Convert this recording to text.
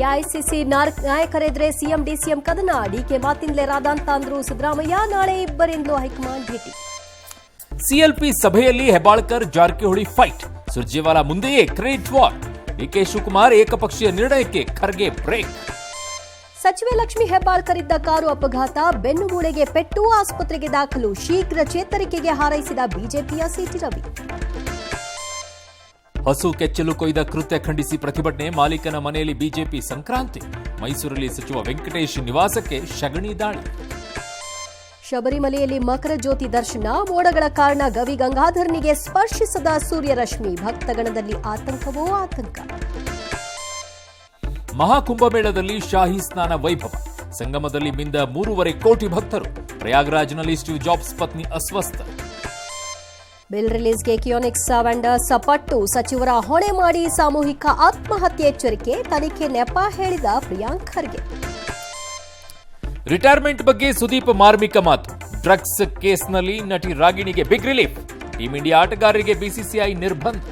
AICC ನಾಯಕರೆದ್ರೆ CM DCM ಕದನ, DK ಮಾತಿಂದಲೇ ರಾಧಾಂತ ಅಂದ್ರು ಸಿದ್ದರಾಮಯ್ಯ. ನಾಳೆ ಇಬ್ಬರಿಂದಲೂ ಹೈಕಮಾಂಡ್ ಭೇಟಿ. ಸಿಎಲ್ಪಿ ಸಭೆಯಲ್ಲಿ ಹೆಬ್ಬಾಳ್ಕರ್ ಜಾರಕಿಹೊಳಿ ಫೈಟ್, ಸುರ್ಜೇವಾಲಾ ಮುಂದೆಯೇ ಕ್ರೆಡಿಟ್ ವಾರ್. ಡಿಕೆ ಶಿವಕುಮಾರ್ ಏಕಪಕ್ಷೀಯ ನಿರ್ಣಯಕ್ಕೆ ಖರ್ಗೆ ಬ್ರೇಕ್. ಸಚಿವೆ ಲಕ್ಷ್ಮೀ ಹೆಬ್ಬಾಳ್ಕರ್ ಇದ್ದ ಕಾರು ಅಪಘಾತ, ಬೆನ್ನು ಮೂಳೆಗೆ ಪೆಟ್ಟು, ಆಸ್ಪತ್ರೆಗೆ ದಾಖಲು. ಶೀಘ್ರ ಚೇತರಿಕೆಗೆ ಹಾರೈಸಿದ ಬಿಜೆಪಿಯ ಸಿಟಿ ರವಿ. ಹಸು ಕೆಚ್ಚಲು ಕೊಯ್ದ ಕೃತ್ಯ ಖಂಡಿಸಿ ಪ್ರತಿಭಟನೆ, ಮಾಲೀಕನ ಮನೆಯಲ್ಲಿ ಬಿಜೆಪಿ ಸಂಕ್ರಾಂತಿ. ಮೈಸೂರಲ್ಲಿ ಸಚಿವ ವೆಂಕಟೇಶ್ ನಿವಾಸಕ್ಕೆ ಶಗಣಿ ದಾಳಿ. ಶಬರಿಮಲೆಯಲ್ಲಿ ಮಕರ ಜ್ಯೋತಿ ದರ್ಶನ, ಮೋಡಗಳ ಕಾರಣ ಗವಿ ಗಂಗಾಧರನಿಗೆ ಸ್ಪರ್ಶಿಸದ ಸೂರ್ಯರಶ್ಮಿ. ಭಕ್ತಗಣದಲ್ಲಿ ಆತಂಕವೋ ಆತಂಕ. ಮಹಾಕುಂಭಮೇಳದಲ್ಲಿ ಶಾಹಿ ಸ್ನಾನ ವೈಭವ, ಸಂಗಮದಲ್ಲಿ ಮಿಂದ 3.5 ಕೋಟಿ ಭಕ್ತರು. ಪ್ರಯಾಗ್ರಾಜ್ನಲ್ಲಿ ಸ್ಟೀವ್ ಜಾಬ್ಸ್ ಪತ್ನಿ ಅಸ್ವಸ್ಥ. ಬಿಲ್ ರಿಲೀಸ್ಗೆ ಕಿಯೋನಿಕ್ಸ್ ವೆಂಡರ್ಸ್ ಪಟ್ಟು, ಸಚಿವರ ಹೊಣೆ ಮಾಡಿ ಸಾಮೂಹಿಕ ಆತ್ಮಹತ್ಯೆ ಎಚ್ಚರಿಕೆ. ತನಿಖೆ ನೆಪ ಹೇಳಿದ ಪ್ರಿಯಾಂಕ್ ಖರ್ಗೆ. ರಿಟೈರ್ಮೆಂಟ್ ಬಗ್ಗೆ ಸುದೀಪ್ ಮಾರ್ಮಿಕ ಮಾತು, ಡ್ರಗ್ಸ್ ಕೇಸ್ನಲ್ಲಿ ನಟಿ ರಾಗಿಣಿಗೆ ಬಿಗ್ ರಿಲೀಫ್. ಟೀಂ ಇಂಡಿಯಾ ಆಟಗಾರರಿಗೆ ಬಿಸಿಸಿಐ ನಿರ್ಬಂಧ.